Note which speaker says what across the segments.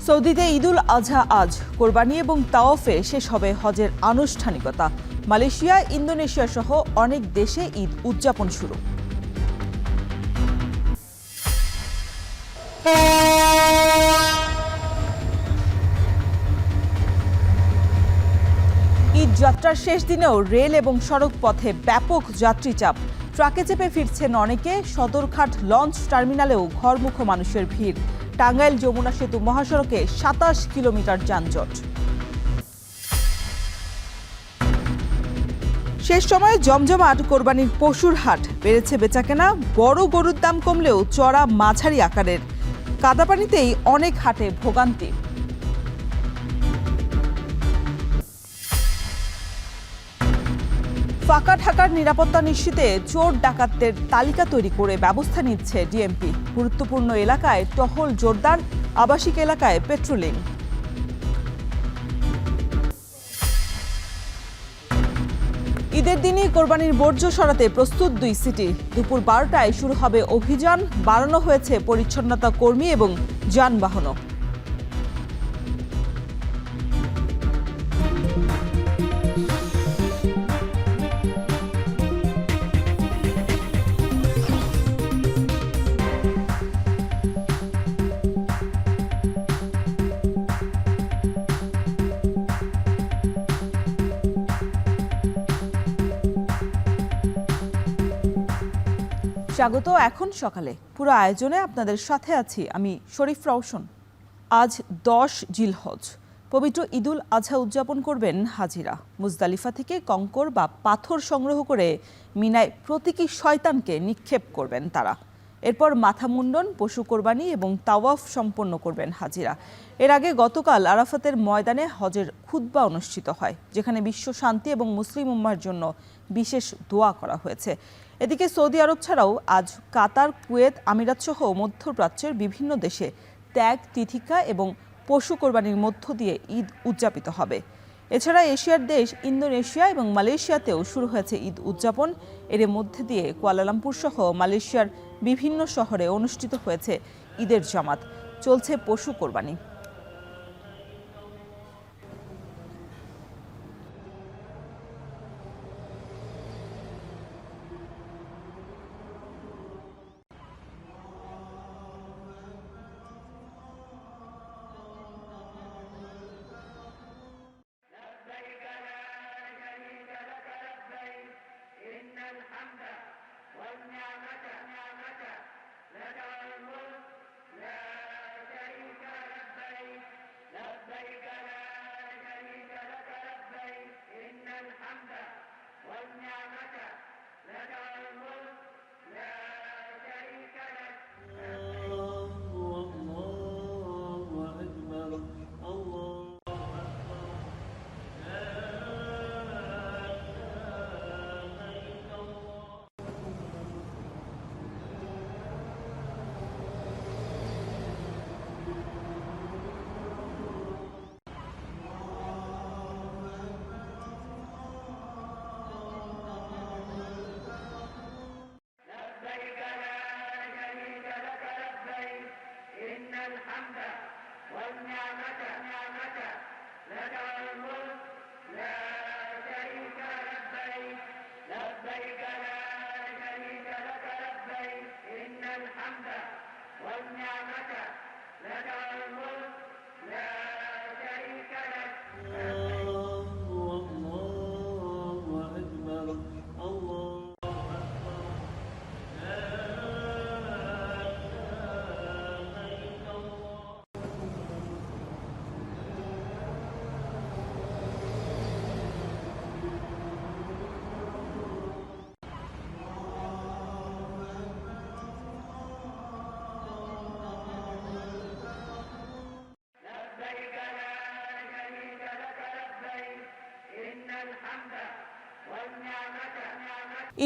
Speaker 1: সৌদিতে ঈদুল আজহা আজ, কোরবানি এবং তাওয়াফে শেষ হবে হজের আনুষ্ঠানিকতা। মালয়েশিয়া, ইন্দোনেশিয়া সহ অনেক দেশে ঈদ উদযাপন শুরু। ঈদ যাত্রার শেষ দিনেও রেল এবং সড়ক পথে ব্যাপক যাত্রী চাপ। ট্রাকে চেপে ফিরছেন অনেকে। সদরঘাট লঞ্চ টার্মিনালেও ঘরমুখো মানুষের ভিড়। টাঙ্গাইল যমুনা সেতু মহাসড়কে ২৭ কিলোমিটার যানজট। শেষ সময়ে জমজমাট কোরবানির পশুর হাট। বেড়েছে বেচাকেনা। বড় গরুর দাম কমলেও চড়া মাঝারি আকারের কাদাপানিতেই অনেক হাটে ভোগান্তি। ফাঁকা ঢাকার নিরাপত্তা নিশ্চিতে চোর ডাকাতদের তালিকা তৈরি করে ব্যবস্থা নিচ্ছে ডিএমপি। গুরুত্বপূর্ণ এলাকায় টহল জোরদার, আবাসিক এলাকায় পেট্রোলিং। ঈদের দিনই কোরবানির বর্জ্য সরাতে প্রস্তুত ২ সিটি। দুপুর ১২টায় শুরু হবে অভিযান। বাড়ানো হয়েছে পরিচ্ছন্নতা কর্মী এবং যানবাহনও। স্বাগত এখন সকালে। পুরো আয়োজনে আপনাদের সাথে আছি আমি শরীফ রওশন। আজ ১০ জিলহজ, পবিত্র ঈদুল আজহা উদযাপন করবেন হাজিরা। মুজদালিফা থেকে কঙ্কর বা পাথর সংগ্রহ করে মিনায় প্রতীকী শয়তানকে নিক্ষেপ করবেন তারা। এরপর মাথা মুন্ডন, পশু কোরবানি এবং তাওয়াফ সম্পন্ন করবেন হাজিরা। এর আগে গতকাল আরাফাতের ময়দানে হজের খুতবা অনুষ্ঠিত হয়, যেখানে বিশ্ব শান্তি এবং মুসলিম উম্মার জন্য বিশেষ দোয়া করা হয়েছে। এদিকে সৌদি আরব ছাড়াও আজ কাতার, কুয়েত, আমিরাত সহ মধ্যপ্রাচ্যের বিভিন্ন দেশে ত্যাগ, তিথিকা এবং পশু কোরবানির মধ্য দিয়ে ঈদ উদযাপিত হবে। এছাড়া এশিয়ার দেশ ইন্দোনেশিয়া এবং মালয়েশিয়াতেও শুরু হয়েছে ঈদ উদযাপন। এর মধ্যে দিয়ে কুয়ালালামপুর সহ মালয়েশিয়ার বিভিন্ন শহরে অনুষ্ঠিত হয়েছে ঈদের জামাত। চলছে পশু কোরবানি।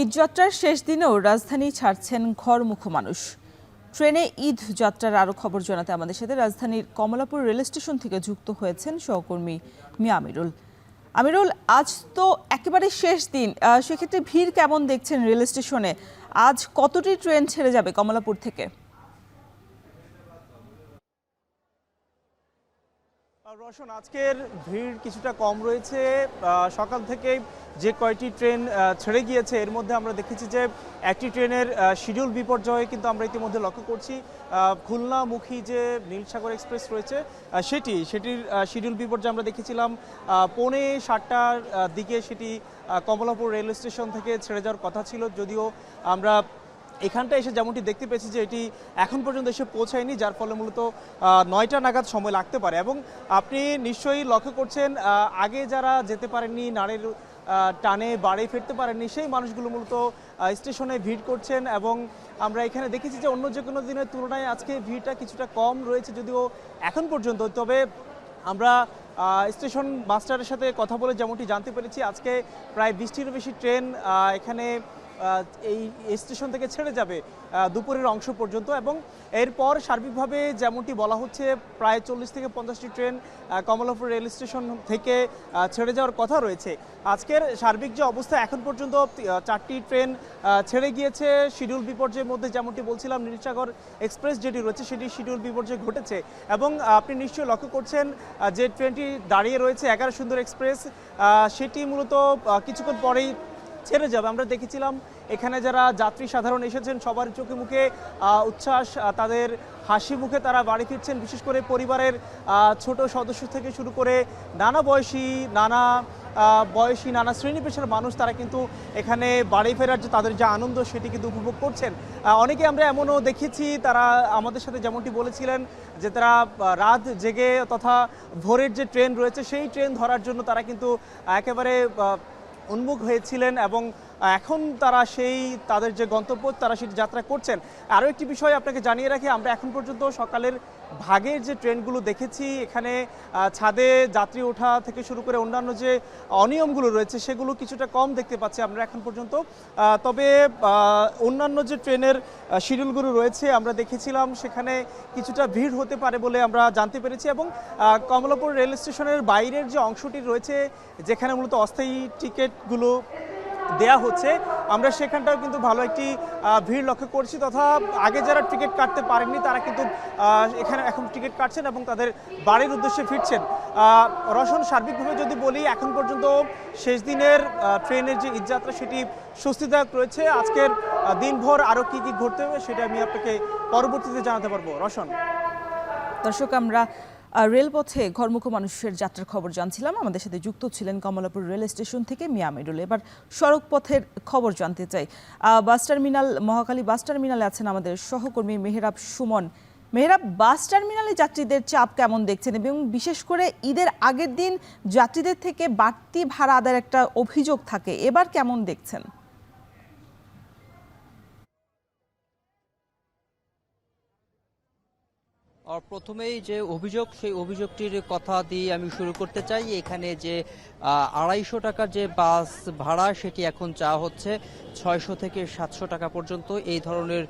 Speaker 1: ঈদযাত্রার শেষ দিনেও রাজধানী ছাড়ছেন ঘরমুখো মানুষ। ট্রেনে ঈদ যাত্রার আরও খবর জানাতে আমাদের সাথে রাজধানীর কমলাপুর রেল স্টেশন থেকে যুক্ত হয়েছেন সহকর্মী মিয়া আমিরুল। আমিরুল, আজ তো একেবারে শেষ দিন, সেক্ষেত্রে ভিড় কেমন দেখছেন রেল স্টেশনে? আজ কতটি ট্রেন ছেড়ে যাবে কমলাপুর থেকে?
Speaker 2: রওশন, আজকের ভিড় কিছুটা কম রয়েছে। সকাল থেকে যে কয়টি ট্রেন ছেড়ে গিয়েছে এর মধ্যে আমরা দেখেছি যে একটি ট্রেনের শিডিউল বিপর্যয় কিন্তু আমরা ইতিমধ্যে লক্ষ্য করছি। খুলনামুখী যে নীলসাগর এক্সপ্রেস রয়েছে সেটির শিডিউল বিপর্যয় আমরা দেখেছিলাম 6:45টার দিকে। সেটি কমলাপুর রেল স্টেশন থেকে ছেড়ে যাওয়ার কথা ছিল, যদিও আমরা এখানটা এসে যেমনটি দেখতে পেয়েছি যে এটি এখন পর্যন্ত এসে পৌঁছায়নি, যার ফলে মূলত 9টা নাগাদ সময় লাগতে পারে। এবং আপনি নিশ্চয়ই লক্ষ্য করছেন, আগে যারা যেতে পারেননি, নাড়ের টানে বাড়ি ফিরতে পারেননি, সেই মানুষগুলো মূলত স্টেশনে ভিড় করছেন। এবং আমরা এখানে দেখেছি যে অন্য যে কোনো দিনের তুলনায় আজকে ভিড়টা কিছুটা কম রয়েছে যদিও এখন পর্যন্ত। তবে আমরা স্টেশন মাস্টারের সাথে কথা বলে যেমনটি জানতে পেরেছি, আজকে প্রায় 20টিরও বেশি ট্রেন এখানে এই স্টেশন থেকে ছেড়ে যাবে দুপুরের অংশ পর্যন্ত। এবং এরপর সার্বিকভাবে যেমনটি বলা হচ্ছে প্রায় 40 থেকে 50টি ট্রেন কমলাপুর রেল স্টেশন থেকে ছেড়ে যাওয়ার কথা রয়েছে। আজকের সার্বিক যে অবস্থা, এখন পর্যন্ত 4টি ট্রেন ছেড়ে গিয়েছে শিডিউল বিপর্যয়ের মধ্যে। যেমনটি বলছিলাম, নীলসাগর এক্সপ্রেস যেটি রয়েছে সেটি শিডিউল বিপর্যয় ঘটেছে। এবং আপনি নিশ্চয়ই লক্ষ্য করছেন যে ট্রেনটি দাঁড়িয়ে রয়েছে 11 সুন্দর এক্সপ্রেস, সেটি মূলত কিছুক্ষণ পরেই ছেড়ে যাবে। আমরা দেখেছিলাম এখানে যারা যাত্রী সাধারণ এসেছেন সবার চোখে মুখে উচ্ছ্বাস, তাদের হাসি মুখে তারা বাড়ি ফিরছেন। বিশেষ করে পরিবারের ছোট সদস্য থেকে শুরু করে নানা বয়সী নানা শ্রেণী পেশার মানুষ, তারা কিন্তু এখানে বাড়ি ফেরার যে তাদের যে আনন্দ সেটি কিন্তু উপভোগ করছেন। অনেকে আমরা এমনও দেখেছি, তারা আমাদের সাথে যেমনটি বলেছিলেন যে তারা রাত জেগে তথা ভোরের যে ট্রেন রয়েছে সেই ট্রেন ধরার জন্য তারা কিন্তু একেবারে উন্মুখ হয়েছিলেন এবং এখন তারা তাদের যে গন্তব্য তারা সেটি যাত্রা করছেন। আরও একটি বিষয় আপনাকে জানিয়ে রাখি, আমরা এখন পর্যন্ত সকালের ভাগের যে ট্রেনগুলো দেখেছি, এখানে ছাদে যাত্রী ওঠা থেকে শুরু করে অন্যান্য যে অনিয়মগুলো রয়েছে সেগুলো কিছুটা কম দেখতে পাচ্ছি আমরা এখন পর্যন্ত। তবে অন্যান্য যে ট্রেনের শিডিউলগুলো রয়েছে আমরা দেখেছিলাম সেখানে কিছুটা ভিড় হতে পারে বলে আমরা জানতে পেরেছি। এবং কমলাপুর রেল স্টেশনের বাইরের যে অংশটি রয়েছে যেখানে মূলত অস্থায়ী টিকিটগুলো দেয়া হচ্ছে, আমরা সেখানটাও কিন্তু ভালো একটি ভিড় লক্ষ্য করছি। তথা আগে যারা টিকিট কাটতে পারেননি তারা কিন্তু এখানে এখন টিকিট কাটছেন এবং তাদের বাড়ির উদ্দেশ্যে ফিরছেন। রওশন, সার্বিকভাবে যদি বলি, এখন পর্যন্ত শেষ দিনের ট্রেনের যে ঈদযাত্রা সেটি স্বস্তিদায়ক রয়েছে। আজকের দিনভর আরও কি কি ঘটতে হবে সেটা আমি আপনাকে পরবর্তীতে জানাতে পারবো। রওশন,
Speaker 1: দর্শক, আমরা রেলপথে ঘরমুখো মানুষের যাত্রার খবর জানছিলাম। আমাদের সাথে যুক্ত ছিলেন কমলাপুর রেল স্টেশন থেকে মিয়া আমিরুল। এবার সড়ক পথের খবর জানতে চাই। মহাখালী বাস টার্মিনালে আছেন আমাদের সহকর্মী মেহরাব সুমন। মেহরাব, বাস টার্মিনালে যাত্রীদের চাপ কেমন দেখছেন এবং বিশেষ করে ঈদের আগের দিন যাত্রীদের থেকে বাড়তি ভাড়া আদায়ের একটা অভিযোগ থাকে, এবার কেমন দেখছেন?
Speaker 3: প্রথমেই যে অভিযোগ, সেই অভিযোগটির কথা দিয়ে আমি শুরু করতে চাই। এখানে যে 250 টাকার যে বাস ভাড়া সেটি এখন চাওয়া হচ্ছে 600 থেকে 700 টাকা পর্যন্ত। এই ধরনের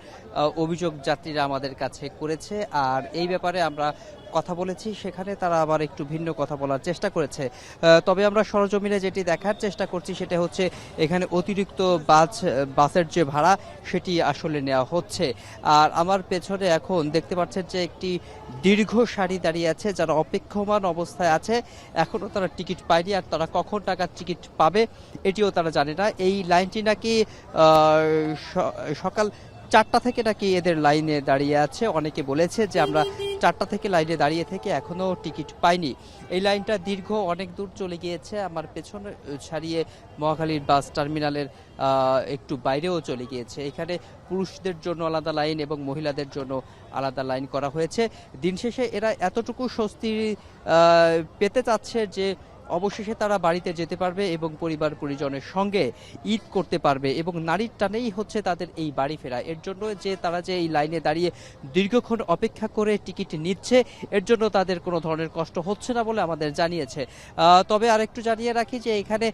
Speaker 3: অভিযোগ যাত্রীরা আমাদের কাছে করেছে। আর এই ব্যাপারে আমরা কথা বলেছি, সেখানে তারা আবার একটু ভিন্ন কথা বলার চেষ্টা করেছে। তবে আমরা সরজমিনে যেটি দেখার চেষ্টা করছি সেটা হচ্ছে এখানে অতিরিক্ত বাসের যে ভাড়া সেটি আসলে নেওয়া হচ্ছে। আর আমার পেছনে এখন দেখতে পাচ্ছেন যে একটি দীর্ঘ সারি দাঁড়িয়ে আছে, যারা অপেক্ষমান অবস্থায় আছে, এখনও তারা টিকিট পায়নি। আর তারা কখন টাকার টিকিট পাবে এটিও তারা জানে না। এই লাইনটি নাকি সকাল 4টা থেকে নাকি এদের লাইনে দাঁড়িয়ে আছে। অনেকে বলেছে যে আমরা 4টা থেকে লাইনে দাঁড়িয়ে থেকে এখনো টিকিট পাইনি। এই লাইনটা দীর্ঘ অনেক দূর চলে গিয়েছে, আমার পেছনে ছাড়িয়ে মহাখালীর বাস টার্মিনালের একটু বাইরেও চলে গিয়েছে। এখানে পুরুষদের জন্য আলাদা লাইন এবং মহিলাদের জন্য আলাদা লাইন করা হয়েছে। দিন শেষে এরা এতটুকু স্বস্তি পেতে চাচ্ছে যে অবশেষে তারা বাড়িতে যেতে পারবে এবং পরিবার পরিজনের সঙ্গে ঈদ করতে পারবে এবং নারীর টানেই হচ্ছে তাদের এই বাড়ি ফেরা। এর জন্য যে তারা যে এই লাইনে দাঁড়িয়ে দীর্ঘক্ষণ অপেক্ষা করে টিকিট নিচ্ছে, এর জন্য তাদের কোনো ধরনের কষ্ট হচ্ছে না বলে আমাদের জানিয়েছে। তবে আরেকটু জানিয়ে রাখি যে এখানে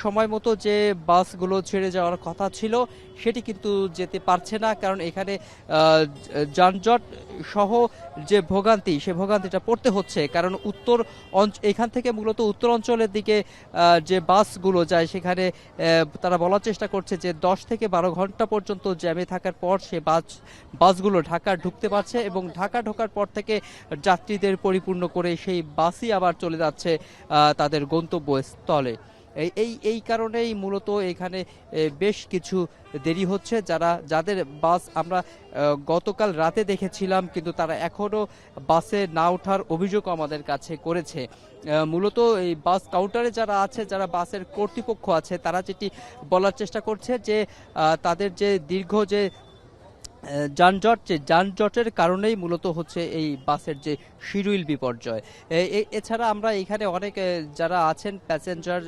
Speaker 3: সময় মতো যে বাসগুলো ছেড়ে যাওয়ার কথা ছিল সেটি কিন্তু যেতে পারছে না, কারণ এখানে যানজট সহ যে ভোগান্তি, সে ভোগান্তিটা পড়তে হচ্ছে। কারণ এখান থেকে মূলত উত্তরাঞ্চলের দিকে যে বাসগুলো যায় সেখানে তারা বলার চেষ্টা করছে যে 10 থেকে 12 ঘন্টা পর্যন্ত জ্যামে থাকার পর সে বাসগুলো ঢাকা ঢুকতে পারছে এবং ঢাকা ঢোকার পর থেকে যাত্রীদের পরিপূর্ণ করে সেই বাসই আবার চলে যাচ্ছে তাদের গন্তব্যস্থলে। এই কারণেই মূলত এখানে বেশ কিছু দেরি হচ্ছে। যাদের বাস আমরা গতকাল রাতে দেখেছিলাম, কিন্তু তারা এখনো বাসে না ওঠার অভিযোগ আমাদের কাছে করেছে। মূলত এই বাস কাউন্টারে যারা আছে, যারা বাসের কর্তৃপক্ষ আছে, তারা যেটি বলার চেষ্টা করছে যে তাদের যে দীর্ঘ যে যানজটের কারণেই মূলত হচ্ছে এই বাসের যে শিডিউল বিপর্যয়। এছাড়া আমরা এখানে অনেক যারা আছেন প্যাসেঞ্জার,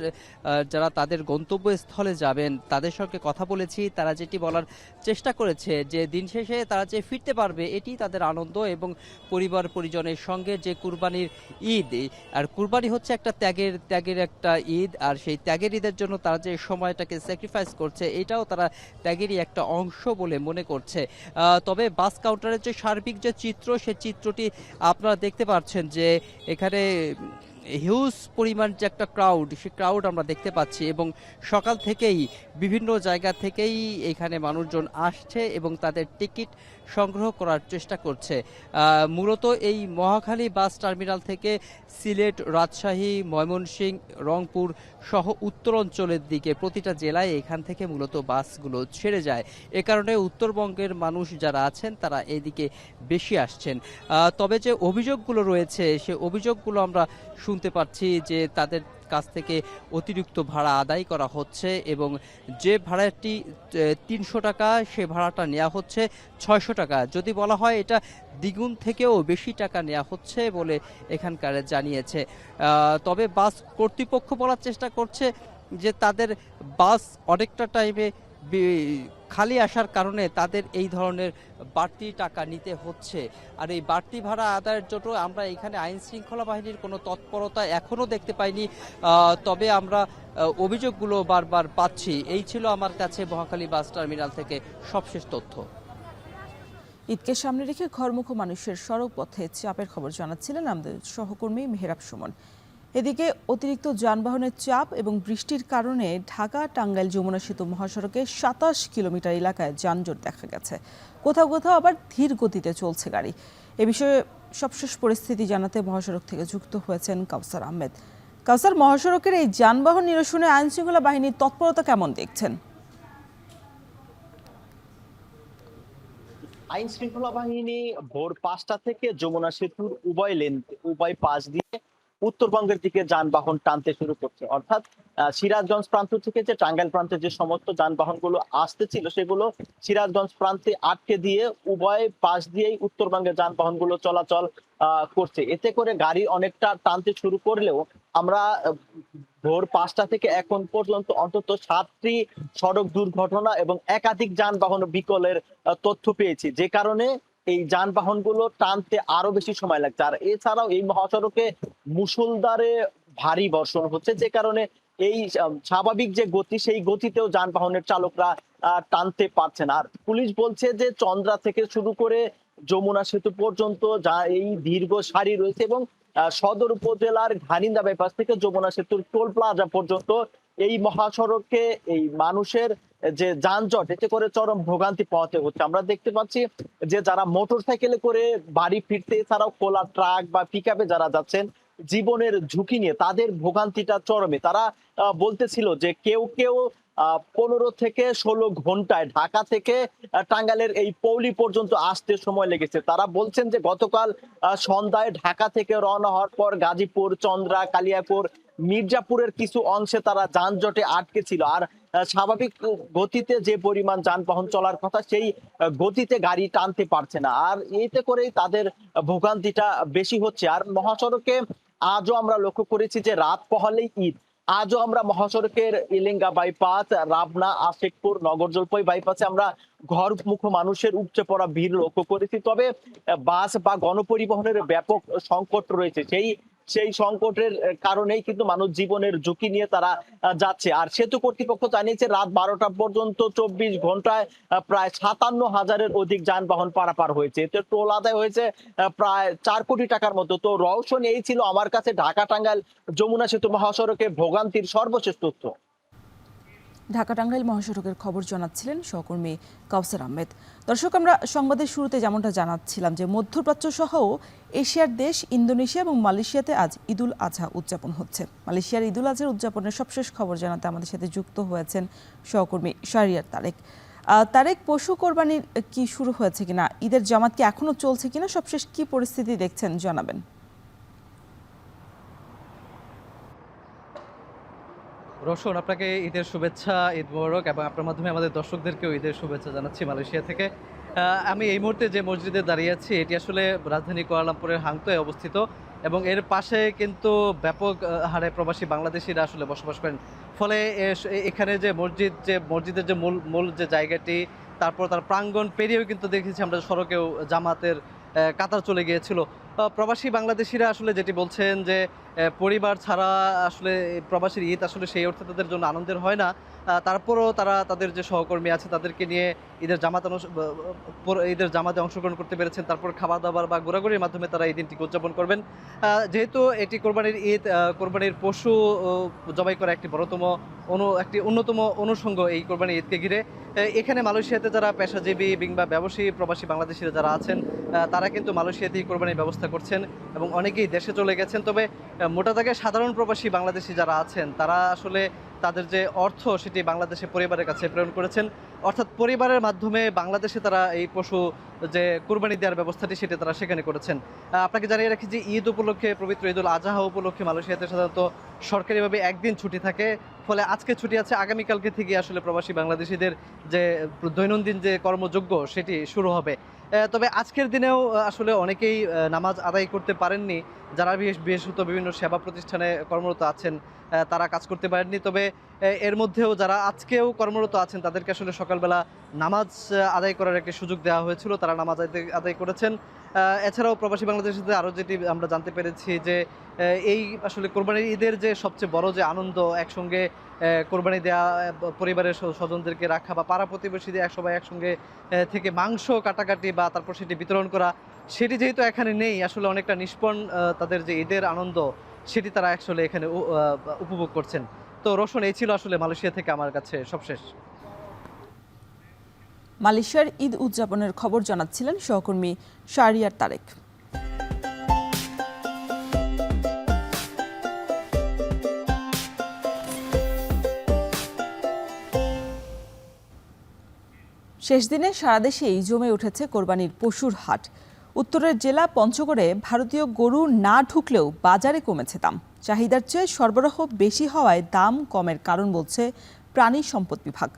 Speaker 3: যারা তাদের গন্তব্যস্থলে যাবেন, তাদের সঙ্গে কথা বলেছি। তারা যেটি বলার চেষ্টা করেছে যে দিন শেষে তারা যে ফিরতে পারবে এটি তাদের আনন্দ, এবং পরিবার পরিজনের সঙ্গে যে কুরবানির ঈদ, আর কুরবানি হচ্ছে একটা ত্যাগের একটা ঈদ, আর সেই ত্যাগের ঈদের জন্য তারা যে সময়টাকে স্যাক্রিফাইস করছে এটাও তারা ত্যাগেরই একটা অংশ বলে মনে করছে। তবে বাস কাউন্টারের যে সার্বিক যে চিত্র, সে চিত্রটি আপনারা দেখতে পাচ্ছেন যে এখানে হিউজ পরিমাণ যে একটা ক্রাউড, সে ক্রাউড আমরা দেখতে পাচ্ছি, এবং সকাল থেকেই বিভিন্ন জায়গা থেকেই এখানে মানুষজন আসছে এবং তাদের টিকিট সংগ্রহ করার চেষ্টা করছে। মূলত এই মহাখালী বাস টার্মিনাল থেকে সিলেট, রাজশাহী, ময়মনসিংহ, রংপুর সহ উত্তরাঞ্চলের দিকে প্রতিটা জেলায় এখান থেকে মূলত বাসগুলো ছেড়ে যায়। এ কারণে উত্তরবঙ্গের মানুষ যারা আছেন তারা এদিকে বেশি আসছেন। তবে যে অভিযোগগুলো রয়েছে সে অভিযোগগুলো আমরা শুনতে পাচ্ছি যে তাদের কাছ থেকে অতিরিক্ত ভাড়া আদায় করা হচ্ছে, এবং যে ভাড়াটি 300 টাকা সে ভাড়াটা নেওয়া হচ্ছে 600 টাকা। যদি বলা হয় এটা দ্বিগুণ থেকেও বেশি টাকা নেওয়া হচ্ছে বলে এখানকার জানিয়েছে। তবে বাস কর্তৃপক্ষ বলার চেষ্টা করছে যে তাদের বাস অনেকটা টাইমে খালি আসার কারণে তাদের এই ধরনের বাড়তি টাকা নিতে হচ্ছে। আর এই বাড়তি ভাড়া আদায়ের জন্য আমরা এখানে আইন শৃঙ্খলা বাহিনীর কোনো তৎপরতা এখনো দেখতে পাইনি, তবে আমরা অভিযোগগুলো বারবার পাচ্ছি। এই ছিল আমার কাছে মহাখালী বাস টার্মিনাল থেকে সবশেষ তথ্য।
Speaker 1: ঈদকে সামনে রেখে ঘরমুখো মানুষের সড়ক পথে চাপের খবর জানাচ্ছিলেন আমাদের সহকর্মী মেহেরাব সুমন। এদিকে অতিরিক্ত যানবাহনের চাপ এবং বৃষ্টির কারণে ঢাকা টাঙ্গাইল যমুনা সেতু মহাসড়কে 27 কিলোমিটার এলাকায় যানজট দেখা গেছে। কোথাও কোথাও আবার ধীর গতিতে চলছে গাড়ি। এ বিষয়ে সবশেষ পরিস্থিতি জানাতে মহাসড়ক থেকে যুক্ত হয়েছেন কাউসার আহমেদ। কাউসার, মহাসড়কের এই যানবাহন নিরসনে আইনশৃঙ্খলা বাহিনীর তৎপরতা কেমন দেখছেন?
Speaker 4: আইন শৃঙ্খলা বাহিনী ভোর 5টা থেকে যমুনা সেতুর উভয় পাশ দিয়ে উত্তরবঙ্গের দিকে যানবাহন টানতে শুরু করছে। অর্থাৎ সিরাজগঞ্জ প্রান্ত থেকে যে টাঙ্গাইল প্রান্তে যে সমস্ত যানবাহন গুলো আসতে ছিল সেগুলো সিরাজগঞ্জ প্রান্তে আটকে দিয়ে উভয় পাশ দিয়েই উত্তরবঙ্গের যানবাহন গুলো চলাচল করছে। এতে করে গাড়ি অনেকটা টানতে শুরু করলেও আমরা ভোর 5টা থেকে এখন পর্যন্ত অন্তত 7টি সড়ক দুর্ঘটনা এবং একাধিক যানবাহন বিকলের তথ্য পেয়েছি, যে কারণে এই যানবাহন গুলো টানতে আরো বেশি সময় লাগছে। আর এছাড়াও এই মহাসড়কে মুষলধারে ভারী বর্ষণ হচ্ছে, যে কারণে এই স্বাভাবিক যে গতি সেই গতিতেও যানবাহনের চালকরা টানতে পারছে না। আর পুলিশ বলছে যে চন্দ্রা থেকে শুরু করে যমুনা সেতু পর্যন্ত যা এই দীর্ঘ সারি রয়েছে, এবং সদর উপজেলার ঘানিন্দা বাইপাস থেকে যমুনা সেতুর টোল প্লাজা পর্যন্ত এই মহাসড়কে এই মানুষের যে যানজট, এতে করে চরম ভোগান্তি পোহাতে হচ্ছে। আমরা দেখতে পাচ্ছি যে যারা মোটর সাইকেলে করে বাড়ি ফিরতে, এছাড়াও খোলা ট্রাক বা পিকআপে যারা যাচ্ছেন জীবনের ঝুঁকি নিয়ে, তাদের ভোগান্তিটা চরমে। তারা বলতেছিল যে কেউ কেউ 15 থেকে 16 ঘন্টায় ঢাকা থেকে টাঙ্গাইলের এই পৌলি পর্যন্ত আসতে সময় লেগেছে। তারা বলছেন যে গতকাল সন্ধ্যায় ঢাকা থেকে রওনা হওয়ার পর গাজীপুর, চন্দ্রা, কালিয়াপুর, মির্জাপুরের কিছু অংশে তারা যানজটে আটকে ছিল। আর স্বাভাবিক গতিতে যে পরিমাণ যানবাহন চলার কথা সেই গতিতে গাড়ি টানতে পারছে না। আর এতে করেই তাদের ভোগান্তিটা বেশি হচ্ছে। আর মহাসড়কে আজও আমরা লক্ষ্য করেছি যে রাত পহলেই ঈদ। আজও আমরা মহাসড়কের ইলিঙ্গা বাইপাস, রাবনা, আশেকপুর, নগর জলপাই বাইপাসে আমরা ঘরমুখ মানুষের উপচে পড়া ভিড় লক্ষ্য করেছি। তবে বাস বা গণপরিবহনের ব্যাপক সংকট রয়েছে। সেই সেই সংকটের কারণেই কিন্তু মানুষ জীবনের ঝুঁকি নিয়ে তারা যাচ্ছে। আর সেতু কর্তৃপক্ষ জানিয়েছে রাত 12টা পর্যন্ত 24 ঘন্টায় প্রায় 57,000-এর অধিক যানবাহন পারাপার হয়েছে। এতে টোল আদায় হয়েছে প্রায় 4 কোটি টাকার মতো। তো রওশন, এই ছিল আমার কাছে ঢাকা টাঙ্গাইল যমুনা সেতু মহাসড়কে ভোগান্তির সর্বশেষ তথ্য।
Speaker 1: ঢাকা টাঙ্গাইল মহাসড়কের খবর জানাচ্ছিলেন সহকর্মী কাউসার আহমেদ। দর্শক, আমরা সংবাদের শুরুতে যেমনটা জানাচ্ছিলাম যে মধ্যপ্রাচ্য সহ এশিয়ার দেশ ইন্দোনেশিয়া এবং মালয়েশিয়াতে আজ ঈদুল আজহা উদযাপন হচ্ছে। মালয়েশিয়ার ঈদুল আজহার উদযাপনের সবশেষ খবর জানাতে আমাদের সাথে যুক্ত হয়েছেন সহকর্মী শাহরিয়ার তারেক। তারেক, পশু কোরবানির কি শুরু হয়েছে কিনা, ঈদের জামাত কি এখনো চলছে কিনা, সবশেষ কি পরিস্থিতি দেখছেন জানাবেন।
Speaker 5: রোশন, আপনাকে ঈদের শুভেচ্ছা, ঈদ মোবারক, এবং আপনার মাধ্যমে আমাদের দর্শকদেরকেও ঈদের শুভেচ্ছা জানাচ্ছি মালয়েশিয়া থেকে। আমি এই মুহূর্তে যে মসজিদে দাঁড়িয়ে আছি এটি আসলে রাজধানী কুয়ালালামপুরের হাংতোয় অবস্থিত, এবং এর পাশে কিন্তু ব্যাপক হারে প্রবাসী বাংলাদেশিরা আসলে বসবাস করেন। ফলে এখানে যে মসজিদের যে মূল যে জায়গাটি, তারপর তার প্রাঙ্গণ পেরিয়েও কিন্তু দেখেছি আমরা সড়কেও জামাতের কাতার চলে গিয়েছিল। প্রবাসী বাংলাদেশিরা আসলে যেটি বলছেন যে পরিবার ছাড়া আসলে প্রবাসীর ঈদ আসলে সেই অর্থে তাদের জন্য আনন্দের হয় না। তারপরও তারা তাদের যে সহকর্মী আছে তাদেরকে নিয়ে ঈদের জামাতে অংশগ্রহণ করতে পেরেছেন। তারপর খাবার দাবার বা ঘোরাঘুরির মাধ্যমে তারা এই দিনটিকে উদযাপন করবেন। যেহেতু এটি কোরবানির ঈদ, কোরবানির পশু জবাই করা একটি অন্যতম অনুষঙ্গ এই কোরবানির ঈদকে ঘিরে। এখানে মালয়েশিয়াতে যারা পেশাজীবী কিংবা ব্যবসায়ী প্রবাসী বাংলাদেশিরা যারা আছেন তারা কিন্তু মালয়েশিয়াতেই কোরবানির ব্যবস্থা করছেন এবং অনেকেই দেশে চলে গেছেন। তবে মোটা দাগে সাধারণ প্রবাসী বাংলাদেশি যারা আছেন তারা আসলে তাদের যে অর্থ সেটি বাংলাদেশে পরিবারের কাছে প্রেরণ করেছেন, অর্থাৎ পরিবারের মাধ্যমে বাংলাদেশে তারা এই পশু যে কুরবানি দেওয়ার ব্যবস্থাটি সেটি তারা সেখানে করেছেন। আপনাকে জানিয়ে রাখি যে ঈদ উপলক্ষে, পবিত্র ঈদুল আজহা উপলক্ষে মালয়েশিয়াতে সাধারণত সরকারিভাবে একদিন ছুটি থাকে। ফলে আজকে ছুটি আছে, আগামীকালকে থেকে আসলে প্রবাসী বাংলাদেশিদের যে দৈনন্দিন যে কর্মযোগ্য সেটি শুরু হবে। তবে আজকের দিনেও আসলে অনেকেই নামাজ আদায় করতে পারেননি, যারা বিশেষত বিভিন্ন সেবা প্রতিষ্ঠানে কর্মরত আছেন তারা কাজ করতে পারেননি। তবে এর মধ্যেও যারা আজকেও কর্মরত আছেন তাদেরকে আসলে সকালবেলা নামাজ আদায় করার একটি সুযোগ দেওয়া হয়েছিল, তারা নামাজ আদায় করেছেন। এছাড়াও প্রবাসী বাংলাদেশিদের আরও যেটি আমরা জানতে পেরেছি যে এই আসলে কোরবানির ঈদের যে সবচেয়ে বড় যে আনন্দ, একসঙ্গে কোরবানি দেওয়া, পরিবারের স্বজনদেরকে রাখা বা পাড়া প্রতিবেশীদের সবাই একসঙ্গে থেকে মাংস কাটাকাটি বা তারপর সেটি বিতরণ করা, সেটি যেহেতু এখানে নেই, আসলে অনেকটা নিষ্পণ তাদের যে ঈদের আনন্দ সেটি তারা আসলে এখানে উপভোগ করছেন। তো রোশন, এই ছিল আসলে মালয়েশিয়া থেকে আমার কাছে সবশেষ।
Speaker 1: মালয়েশিয়ার ঈদ উদযাপনের খবর জানাচ্ছিলেন সহকর্মী শাহরিয়ার তারেক। শেষ দিনে সারা দেশেই জমে উঠেছে কোরবানির পশুর হাট। উত্তরের জেলা পঞ্চগড়ে ভারতীয় গরু না ঢুকলেও বাজারে কমেছে দাম। চাহিদার চেয়ে সরবরাহ বেশি হওয়ায় দাম কমের কারণ বলছে প্রাণী সম্পদ বিভাগ।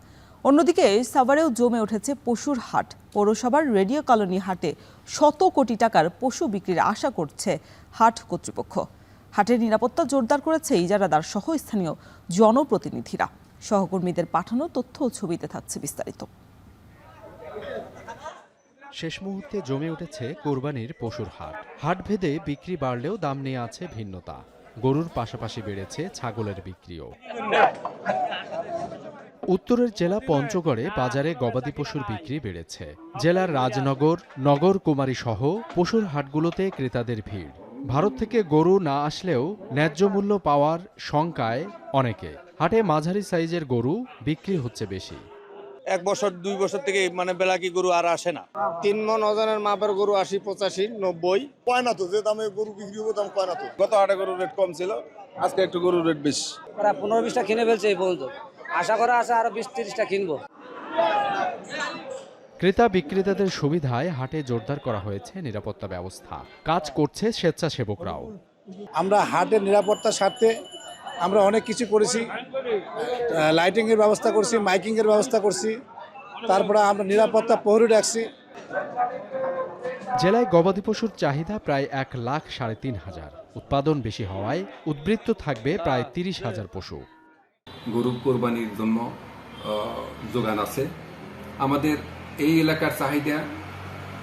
Speaker 1: অন্যদিকে সাভারেও জমে উঠেছে পশুর হাট। পৌরসভার রেডিও কলোনি হাটে শত কোটি টাকার পশু বিক্রির আশা করছে হাট কর্তৃপক্ষ। হাটের নিরাপত্তা জোরদার করেছে ইজারাদার সহ স্থানীয় জনপ্রতিনিধিরা। সহকর্মীদের পাঠানো তথ্য ও ছবিতে থাকছে বিস্তারিত।
Speaker 6: শেষ মুহূর্তে জমে উঠেছে কোরবানির পশুর হাট। হাট ভেদে বিক্রি বাড়লেও দাম নিয়ে আছে ভিন্নতা। গরুর পাশাপাশি বেড়েছে ছাগলের বিক্রিও। উত্তরের জেলা পঞ্চগড়ে বাজারে গবাদি পশুর বিক্রি বেড়েছে। জেলার রাজনগর, নগরকুমারী সহ পশুর হাটগুলোতে ক্রেতাদের ভিড়। ভারত থেকে গরু না আসলেও ন্যায্য মূল্য পাওয়ার শঙ্কায় অনেকে। হাটে মাঝারি সাইজের গরু বিক্রি হচ্ছে বেশি।
Speaker 7: 1 বছর 2 বছর থেকে বেলাকি গরু আর আসে না।
Speaker 8: 3 মন ওজনের মাপের গরু 80, 85, 90
Speaker 7: কয় না তো, যে দামে গরু বিক্রি হবে দাম কয় না তো। গত হাটে গরুর রেট কম ছিল, আজকে একটু গরুর রেট বেশি।
Speaker 9: প্রায় 15-20টা কিনে ফেলছে এই পর্যন্ত, আশা করা আছে আরো 20-30টা কিনবো।
Speaker 6: ক্রেতা বিক্রেতাদের সুবিধায় হাটে জোরদার করা হয়েছে নিরাপত্তা ব্যবস্থা। কাজ করছে স্বেচ্ছাসেবকরাও।
Speaker 8: আমরা হাটের নিরাপত্তার স্বার্থে আমরা অনেক কিছু করেছি। লাইটিংয়ের ব্যবস্থা করছি, মাইকিংয়ের ব্যবস্থা করছি, তারপরে আমরা নিরাপত্তা প্রহরী রাখছি।
Speaker 6: জেলায় গবাদি পশুর চাহিদা প্রায় 1,03,000। উৎপাদন বেশি হওয়ায় উদ্বৃত্ত থাকবে প্রায় 30,000 পশু।
Speaker 10: গরু কোরবানির জন্য যোগান আছে। আমাদের এই এলাকার চাহিদা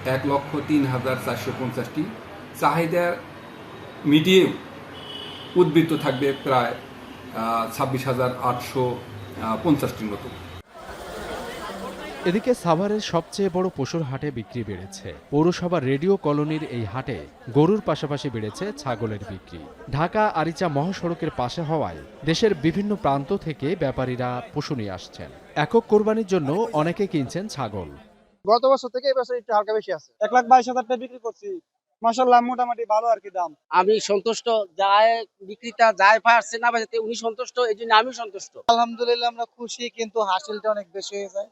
Speaker 10: 1,03,450টি। চাহিদা মিটিয়েও উদ্বৃত্ত থাকবে প্রায় 26,850টির মতো।
Speaker 6: এদিকে সাভারের সবচেয়ে বড় পশুর হাটে বিক্রি বেড়েছে। পৌরসভার রেডিও কলোনির এই হাটে গরুর পাশাপাশি বেড়েছে ছাগলের বিক্রি। ঢাকা আরিচা মহাসড়কের পাশে হওয়ায় দেশের বিভিন্ন প্রান্ত থেকে ব্যাপারীরা পশু নিয়ে আসছেন। একক কোরবানির জন্য অনেকে কিনছেন ছাগল।
Speaker 11: গত বছর থেকে এই বছর একটু হালকা বেশি আছে। 1,22,000 টাকা বিক্রি করছি, মাশাআল্লাহ মোটামুটি ভালো আর কি দাম।
Speaker 9: আমি সন্তুষ্ট, যায় বিক্রেতা যায় পারছে না বাজাতে উনি সন্তুষ্ট, এই জন্য আমি সন্তুষ্ট।
Speaker 11: আলহামদুলিল্লাহ আমরা খুশি, কিন্তু হাসিলটা অনেক বেশি হয়ে যায়।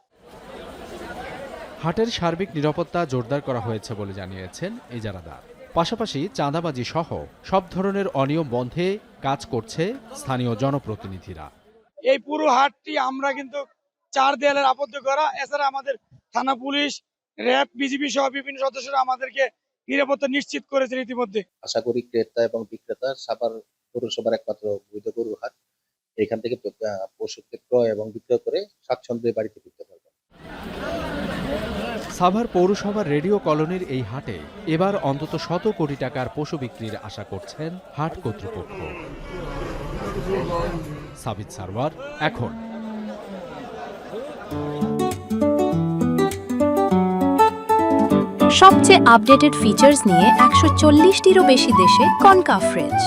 Speaker 6: হাটের সার্বিক নিরাপত্তা জোরদার করা হয়েছে বলে জানিয়েছেন ইজারাদার। পাশাপাশি চাঁদাবাজি সহ সব ধরনের অনিয়ম বন্ধে কাজ করছে স্থানীয় জনপ্রতিনিধিরা।
Speaker 11: এই পুরো হাটটি আমরা কিন্তু 4 দেয়ালের আবদ্ধ করা, এছাড়া আমাদের থানা পুলিশ, র্যাব, বিজিবি সহ বিভিন্ন সদস্যরা আমাদেরকে নিরাপত্তা নিশ্চিত করেছেন ইতিমধ্যে।
Speaker 12: আশা করি ক্রেতা এবং বিক্রেতা সাভার পৌরসভার একমাত্র বৈধ গরুর হাট, এখান থেকে পশুকে ক্রয় এবং বিক্রয় করে স্বাচ্ছন্দ্যে বাড়িতে ফিরতে পারবে।
Speaker 6: সাভার পৌরসভার রেডিও কলোনির এই হাটে এবার অন্তত 100 কোটি টাকার পশু বিক্রির আশা করছেন হাট কর্তৃপক্ষ। সাবিত সারওয়ার, এখন।
Speaker 13: সবচেয়ে আপডেটেড ফিচার্স নিয়ে 140টিরও বেশি দেশে কনকা ফ্রিজ।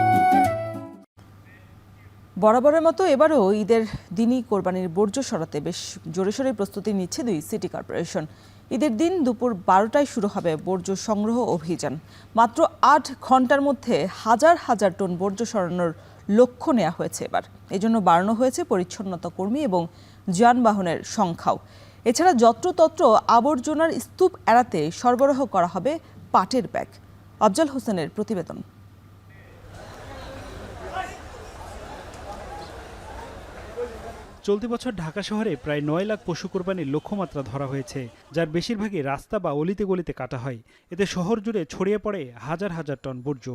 Speaker 1: বরাবরের মতো এবারও ঈদের দিনই কোরবানির বর্জ্য সরাতে বেশ জোরেশোরে প্রস্তুতি নিচ্ছে 2 সিটি কর্পোরেশন। ঈদের দিন দুপুর 12টায় শুরু হবে বর্জ্য সংগ্রহ অভিযান। মাত্র 8 ঘন্টার মধ্যে হাজার হাজার টন বর্জ্য সরানোর লক্ষ্য নেওয়া হয়েছে এবার। এজন্য বাড়ানো হয়েছে পরিচ্ছন্নতা কর্মী এবং যানবাহনের সংখ্যাও। এছাড়া যত্রতত্র আবর্জনার স্তূপ এড়াতে সরবরাহ করা হবে পাটের ব্যাগ। আফজাল হোসেনের প্রতিবেদন।
Speaker 14: চলতি বছর ঢাকা শহরে প্রায় 9 লাখ পশু কোরবানির লক্ষ্যমাত্রা ধরা হয়েছে, যার বেশিরভাগই রাস্তা বা অলিতে গলিতে কাটা হয়। এতে শহর জুড়ে ছড়িয়ে পড়ে হাজার হাজার টন বর্জ্য।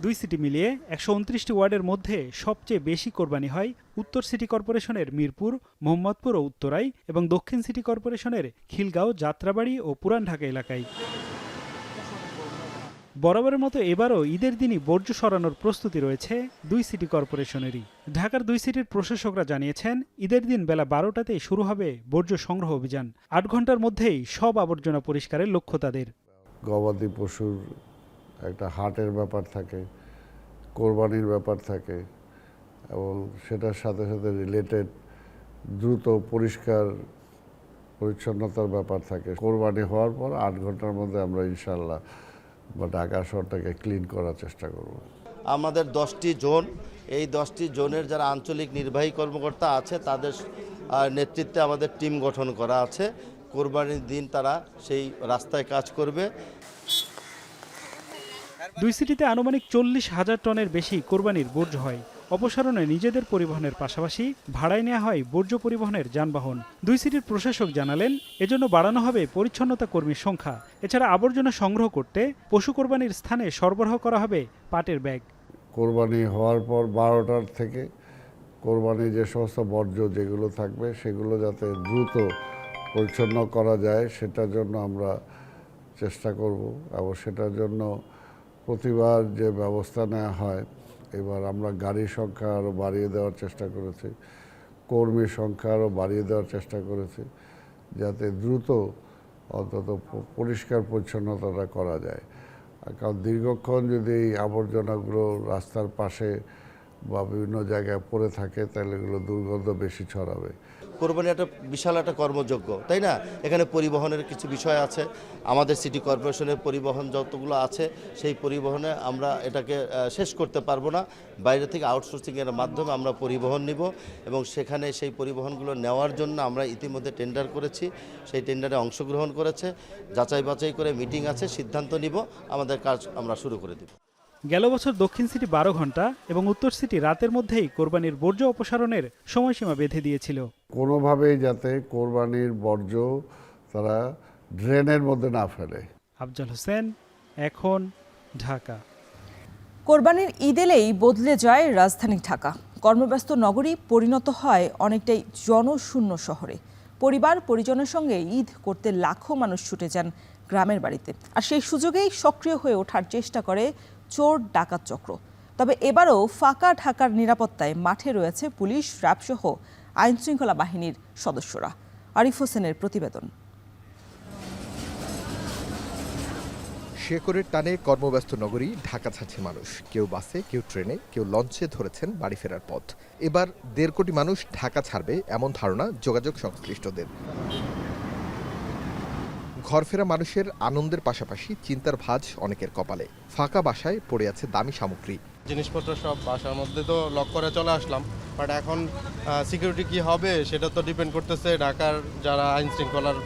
Speaker 14: 2 সিটি মিলিয়ে 129টি ওয়ার্ডের মধ্যে সবচেয়ে বেশি কোরবানি হয় উত্তর সিটি কর্পোরেশনের মিরপুর, মোহাম্মদপুর ও উত্তরাই এবং দক্ষিণ সিটি কর্পোরেশনের খিলগাঁও, যাত্রাবাড়ি ও পুরান ঢাকা এলাকায়। বরাবরের মতো এবারও ঈদের দিনই বর্জ্য সরানোর প্রস্তুতি রয়েছে 2 সিটি কর্পোরেশনেরই। ঢাকার 2 সিটির প্রশাসকরা জানিয়েছেন, ঈদের দিন বেলা 12টাতেই শুরু হবে বর্জ্য সংগ্রহ অভিযান। 8 ঘন্টার মধ্যেই সব আবর্জনা পরিষ্কারের লক্ষ্য তাদের।
Speaker 8: গবাদি পশুর একটা হাটের ব্যাপার থাকে, কোরবানির ব্যাপার থাকে এবং সেটার সাথে সাথে রিলেটেড দ্রুত পরিষ্কার পরিচ্ছন্নতার ব্যাপার থাকে। কোরবানি হওয়ার পর 8 ঘন্টার মধ্যে আমরা ইনশাল্লাহ ঢাকা শহরটাকে ক্লিন করার চেষ্টা করব।
Speaker 12: আমাদের 10টি জোন, এই 10টি জোনের যারা আঞ্চলিক নির্বাহী কর্মকর্তা আছে তাদের নেতৃত্বে আমাদের টিম গঠন করা আছে। কোরবানির দিন তারা সেই রাস্তায় কাজ করবে।
Speaker 14: 2 সিটিতে আনুমানিক 40,000 টনের বেশি কোরবানির বর্জ্য হয়। অপসারণে নিজেদের পরিবহনের পাশাপাশি ভাড়ায় নেওয়া হয় বর্জ্য পরিবহনের যানবাহন। 2 সিটির প্রশাসক জানালেন, এজন্য বাড়ানো হবে পরিচ্ছন্নতা কর্মীর সংখ্যা। এছাড়া আবর্জনা সংগ্রহ করতে পশু কোরবানির স্থানে সরবরাহ করা হবে পাটের ব্যাগ।
Speaker 8: কোরবানি হওয়ার পর 12টার থেকে কোরবানি যে সমস্ত বর্জ্য যেগুলো থাকবে সেগুলো যাতে দ্রুত পরিচ্ছন্ন করা যায় সেটার জন্য আমরা চেষ্টা করব এবং সেটার জন্য প্রতিবার যে ব্যবস্থা নেওয়া হয়, এবার আমরা গাড়ির সংখ্যা আরও বাড়িয়ে দেওয়ার চেষ্টা করেছি, কর্মীর সংখ্যা আরও বাড়িয়ে দেওয়ার চেষ্টা করেছি, যাতে দ্রুত অন্তত পরিষ্কার পরিচ্ছন্নতাটা করা যায়। কারণ দীর্ঘক্ষণ যদি এই আবর্জনাগুলো রাস্তার পাশে বা বিভিন্ন জায়গায় পড়ে থাকে তাহলে এগুলো দুর্গন্ধ বেশি ছড়াবে।
Speaker 12: কোরবানি একটা বিশাল একটা কর্মযজ্ঞ, তাই না? এখানে পরিবহনের কিছু বিষয় আছে। আমাদের সিটি কর্পোরেশনের পরিবহন যতগুলো আছে সেই পরিবহনে আমরা এটাকে শেষ করতে পারবো না। বাইরে থেকে আউটসোর্সিংয়ের মাধ্যমে আমরা পরিবহন নিব এবং সেখানে সেই পরিবহনগুলো নেওয়ার জন্য আমরা ইতিমধ্যে টেন্ডার করেছি। সেই টেন্ডারে অংশগ্রহণ করেছে, যাচাই বাছাই করে মিটিং আছে, সিদ্ধান্ত নিব, আমাদের কাজ আমরা শুরু করে দেব।
Speaker 14: গেল বছর দক্ষিণ সিটি 12 ঘন্টা এবং উত্তর সিটি রাতের মধ্যেই কোরবানির বর্জ্য অপসারণের সময়সীমা বেঁধে দিয়েছিল।
Speaker 8: কোনোভাবেই যাতে কোরবানির বর্জ্য তারা ড্রেনের মধ্যে না ফেলে।
Speaker 14: আফজাল হোসেন, এখন, ঢাকা।
Speaker 1: কোরবানির ঈদ এলেই বদলে যায় রাজধানী ঢাকা। কর্মব্যস্ত নগরী পরিণত হয় অনেকটাই জনশূন্য শহরে। পরিবার পরিজনের সঙ্গে ঈদ করতে লাখো মানুষ ছুটে যান গ্রামের বাড়িতে। আর সেই সুযোগেই সক্রিয় হয়ে ওঠার চেষ্টা করে চোর ডাকাত চক্র। তবে এবারও ফাঁকা ঢাকার নিরাপত্তায় মাঠে রয়েছে পুলিশ, র্যাব সহ আইনশৃঙ্খলা বাহিনীর সদস্যরা। আরিফ হোসেনের প্রতিবেদন।
Speaker 15: শেকড়ের টানে কর্মব্যস্ত নগরী ঢাকা ছাড়ছে মানুষ। কেউ বাসে, কেউ ট্রেনে, কেউ লঞ্চে ধরেছেন বাড়ি ফেরার পথ। এবার 1.5 কোটি মানুষ ঢাকা ছাড়বে এমন ধারণা যোগাযোগ সংশ্লিষ্টদের। ঘর ফেরা মানুষের আনন্দের পাশাপাশি চিন্তার ভাঁজ অনেকের কপালে। ফাঁকা বাসায় পড়ে আছে দামি সামগ্রী।
Speaker 16: জিনিসপত্র সব বাসার মধ্যে তো লক করে চলে আসলাম, বাট এখন সিকিউরিটি কি হবে সেটা তো ডিপেন্ড করতেছে ঢাকার যারা আইন শৃঙ্খলার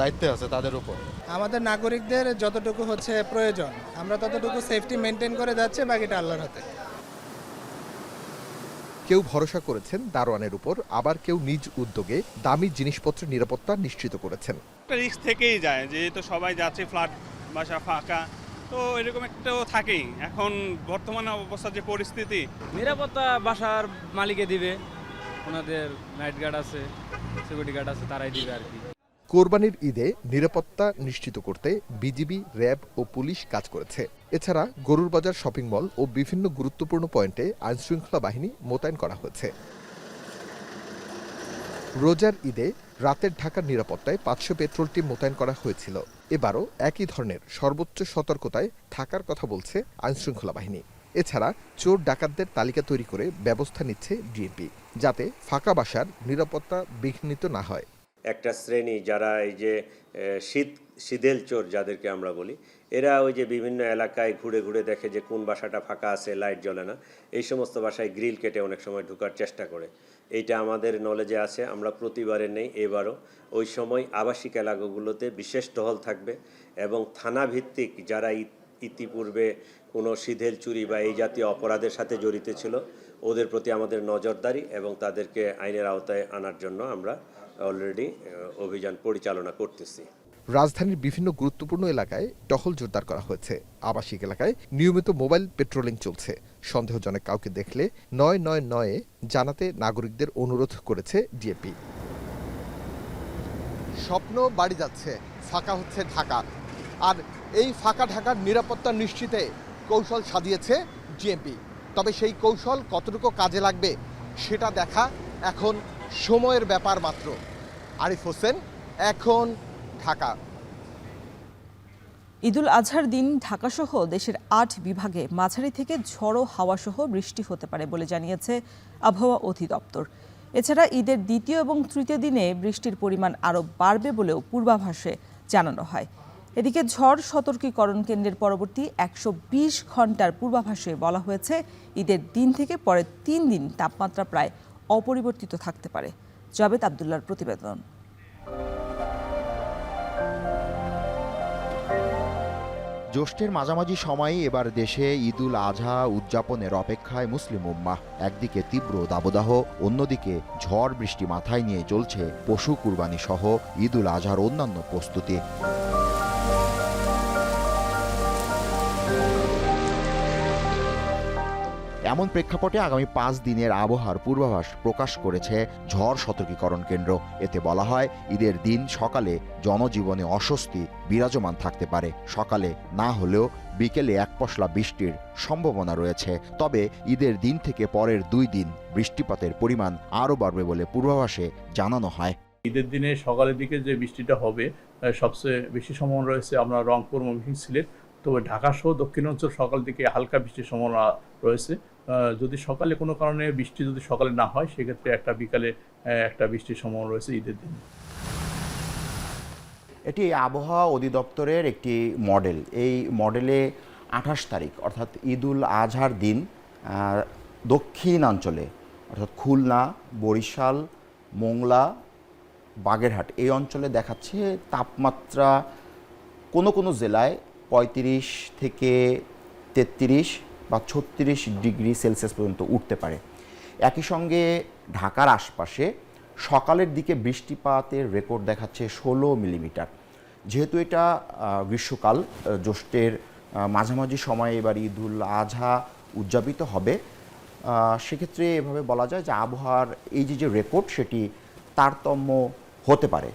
Speaker 16: দায়িত্বে আছে তাদের উপর।
Speaker 17: আমাদের নাগরিকদের যতটুকু হচ্ছে প্রয়োজন আমরা ততটুকু সেফটি মেনটেন করে যাচ্ছে, বাকিটা আল্লাহর হাতে।
Speaker 15: কেউ ভরসা করেছেন দারোয়ানের উপর, আবার কেউ নিজ উদ্যোগে দামি জিনিসপত্রের নিরাপত্তা নিশ্চিত করেছেন।
Speaker 18: একটা রিস্ক থেকেই যায়, যেহেতু সবাই যাচ্ছে, ফ্ল্যাট বাসা ফাঁকা, তো এরকম একটাও থাকেই। এখন বর্তমানে অবস্থা যে পরিস্থিতি,
Speaker 19: নিরাপত্তা বাসার মালিকে দিবে, ওনাদের নাইট গার্ড আছে, সিকিউরিটি গার্ড আছে, তারাই দিবে আর কি।
Speaker 15: কোরবানির ঈদে নিরাপত্তা নিশ্চিত করতে বিজিবি, র্যাব ও পুলিশ কাজ করেছে। এছাড়া গরুর বাজার, শপিং মল ও বিভিন্ন গুরুত্বপূর্ণ পয়েন্টে আইনশৃঙ্খলা বাহিনী মোতায়েন করা হয়েছে। রোজার ঈদে রাতের ঢাকার নিরাপত্তায় 500 পেট্রোল টিম মোতায়েন করা হয়েছিল। এবারও একই ধরনের সর্বোচ্চ সতর্কতায় থাকার কথা বলছে আইনশৃঙ্খলা বাহিনী। এছাড়া চোর ডাকাতদের তালিকা তৈরি করে ব্যবস্থা নিচ্ছে ডিএমপি, যাতে ফাঁকা বাসার নিরাপত্তা বিঘ্নিত না হয়।
Speaker 20: একটা শ্রেণী যারা এই যে শীদেল চোর যাদেরকে আমরা বলি, এরা ওই যে বিভিন্ন এলাকায় ঘুরে ঘুরে দেখে যে কোন বাসাটা ফাঁকা আছে, লাইট জ্বলে না, এই সমস্ত বাসায় গ্রিল কেটে অনেক সময় ঢোকার চেষ্টা করে। এইটা আমাদের নলেজে আছে, আমরা প্রতিবারে নেই, এবারও ওই সময় আবাসিক এলাকাগুলোতে বিশেষ টহল থাকবে এবং থানা ভিত্তিক যারা ইতিপূর্বে কোনো শীদেল চুরি বা এই জাতীয় অপরাধের সাথে জড়িত ছিল ওদের প্রতি আমাদের নজরদারি এবং তাদেরকে আইনের আওতায় আনার জন্য আমরা অলরেডি অভিযান পরিচালনা করতেছি।
Speaker 15: রাজধানীর বিভিন্ন গুরুত্বপূর্ণ এলাকায় টহল জোরদার করা হয়েছে। আবাসিক এলাকায় নিয়মিত মোবাইল পেট্রোলিং চলছে। সন্দেহজনক কাউকে দেখলে 999-এ জানাতে নাগরিকদের অনুরোধ করেছে ডিএপি। স্বপ্ন বাড়ি যাচ্ছে, ফাঁকা হচ্ছে ঢাকা। আর এই ফাঁকা ঢাকার নিরাপত্তা নিশ্চিতে কৌশল সাজিয়েছে ডিএমপি। তবে সেই কৌশল কতটুকু কাজে লাগবে সেটা দেখা এখন সময়ের ব্যাপার মাত্র। আরিফ হোসেন, এখন ঢাকা।
Speaker 1: ঈদুল আজহার দিন ঢাকাসহ দেশের 8 বিভাগে মাঝারি থেকে ঝড়ো হাওয়াসহ বৃষ্টি হতে পারে বলে জানিয়েছে আবহাওয়া অধিদপ্তর। এছাড়া ঈদের দ্বিতীয় এবং তৃতীয় দিনে বৃষ্টির পরিমাণ আরও বাড়বে বলেও পূর্বাভাসে জানানো হয়। এদিকে ঝড় সতর্কীকরণ কেন্দ্রের পরবর্তী 120 ঘন্টার পূর্বাভাসে বলা হয়েছে ঈদের দিন থেকে পরের 3 দিন তাপমাত্রা প্রায় অপরিবর্তিত থাকতে পারে। জাবেদ আব্দুল্লাহর প্রতিবেদন।
Speaker 21: জ্যৈষ্ঠের মাঝামাঝি সময়ে এবার দেশে ঈদুল আজহা উদযাপনের অপেক্ষায় মুসলিম উম্মাহ। একদিকে তীব্র দাবদাহ, অন্যদিকে ঝড় বৃষ্টি মাথায় নিয়ে চলছে পশু কুরবানি সহ ঈদুল আজহার অন্যান্য প্রস্তুতি। এমন প্রেক্ষাপটে আগামী 5 দিনের আবহাওয়ার পূর্বাভাস প্রকাশ করেছে ঝড় সতর্কীকরণ কেন্দ্র। এতে বলা হয় ঈদের দিন সকালে জনজীবনে অস্বস্তি বিরাজমান থাকতে পারে। সকালে না হলেও বিকেলে এক পশলা বৃষ্টির সম্ভাবনা রয়েছে। তবে ঈদের দিন থেকে পরের 2 দিন বৃষ্টিপাতের পরিমাণ আরও বাড়বে বলে পূর্বাভাসে জানানো হয়।
Speaker 22: ঈদের দিনে সকালের দিকে যে বৃষ্টিটা হবে সবচেয়ে বেশি সম্ভাবনা রয়েছে আমরা রংপুর, ময়মনসিংহ, সিলেট। তবে ঢাকা সহ দক্ষিণাঞ্চল সকাল দিকে হালকা বৃষ্টির সম্ভাবনা রয়েছে। যদি সকালে কোনো কারণে বৃষ্টি যদি সকালে না হয় সেক্ষেত্রে একটা বিকালে একটা বৃষ্টির সম্ভাবনা রয়েছে ঈদের দিন।
Speaker 21: এটি আবহাওয়া অধিদপ্তরের একটি মডেল। এই মডেলে 28 তারিখ অর্থাৎ ঈদুল আজহার দিন দক্ষিণাঞ্চলে অর্থাৎ খুলনা, বরিশাল, মোংলা, বাগেরহাট এই অঞ্চলে দেখাচ্ছে তাপমাত্রা কোনো কোনো জেলায় 35 থেকে 33 বা 36 ডিগ্রি সেলসিয়াস পর্যন্ত উঠতে পারে। একই সঙ্গে ঢাকার আশপাশে সকালের দিকে বৃষ্টিপাতের রেকর্ড দেখাচ্ছে 16 মিলিমিটার। যেহেতু এটা গ্রীষ্মকাল, জ্যৈষ্ঠের মাঝামাঝি সময়ে এবার ঈদুল আজহা উদযাপিত হবে, সেক্ষেত্রে এভাবে বলা যায় যে আবহাওয়ার এই যে রেকর্ড সেটি তারতম্য হতে পারে।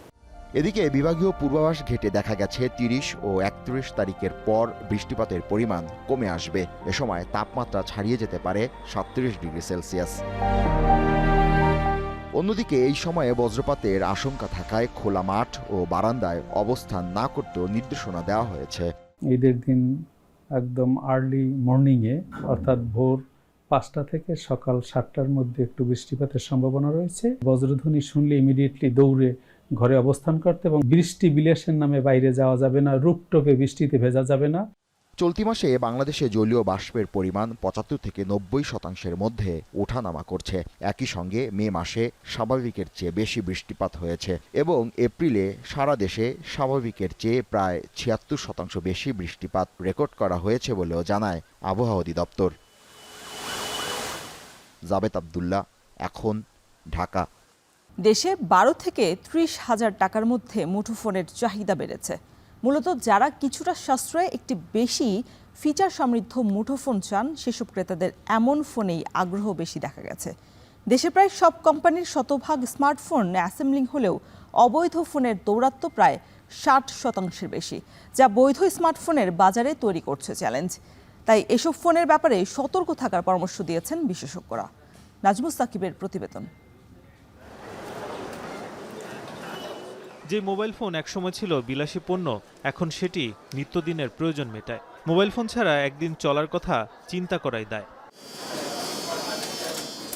Speaker 21: এদিকে বিভাগীয় পূর্বাভাস ঘেঁটে দেখা গেছে 30 ও 31 তারিখের পর বৃষ্টিপাতের পরিমাণ কমে আসবে। এ সময় তাপমাত্রা ছাড়িয়ে যেতে পারে 37 ডিগ্রি সেলসিয়াস। অন্যদিকে এই সময়ে বজ্রপাতের আশঙ্কা থাকায় খোলা মাঠ ও বারান্দায় অবস্থান না করতেও নির্দেশনা দেওয়া হয়েছে।
Speaker 2: ঈদের দিন একদম আর্লি মর্নিংয়ে অর্থাৎ ভোর 5টা থেকে সকাল 7টার মধ্যে একটু বৃষ্টিপাতের সম্ভাবনা রয়েছে। বজ্রধ্বনি শুনলে ইমিডিয়েটলি দৌড়ে ঘরে অবস্থান করতে এবং বৃষ্টি বিলাসের নামে বাইরে যাওয়া যাবে না, রুপটপে বৃষ্টিতে ভেজা যাবে না।
Speaker 21: চলতি মাসে বাংলাদেশে জলীয় বাষ্পের পরিমাণ 75 থেকে 90% মধ্যে ওঠানামা করছে। একই সঙ্গে মে মাসে স্বাভাবিকের চেয়ে বেশি বৃষ্টিপাত হয়েছে এবং এপ্রিলে সারা দেশে স্বাভাবিকের চেয়ে প্রায় 76% বেশি বৃষ্টিপাত রেকর্ড করা হয়েছে বলেও জানায় আবহাওয়া অধিদপ্তর। জাবেদ আব্দুল্লাহ, এখন, ঢাকা।
Speaker 1: দেশে 12 থেকে 30 হাজার টাকার মধ্যে মুঠোফোনের চাহিদা বেড়েছে। মূলত যারা কিছুটা সাশ্রয়ে একটি বেশি ফিচার সমৃদ্ধ মুঠোফোন চান সেসব ক্রেতাদের এমন ফোনেই আগ্রহ বেশি দেখা গেছে। দেশে প্রায় সব কোম্পানির শতভাগ স্মার্টফোন অ্যাসেম্বলিং হলেও অবৈধ ফোনের দৌরাত্ম্য প্রায় 60% বেশি, যা বৈধ স্মার্টফোনের বাজারে তৈরি করছে চ্যালেঞ্জ। তাই এসব ফোনের ব্যাপারে সতর্ক থাকার পরামর্শ দিয়েছেন বিশেষজ্ঞরা। নাজমুস সাকিবের প্রতিবেদন।
Speaker 3: যে মোবাইল ফোন একসময় ছিল বিলাসী পণ্য, এখন সেটি নিত্যদিনের প্রয়োজন মেটায়। মোবাইল ফোন ছাড়া একদিন চলার কথা চিন্তা করাই দায়।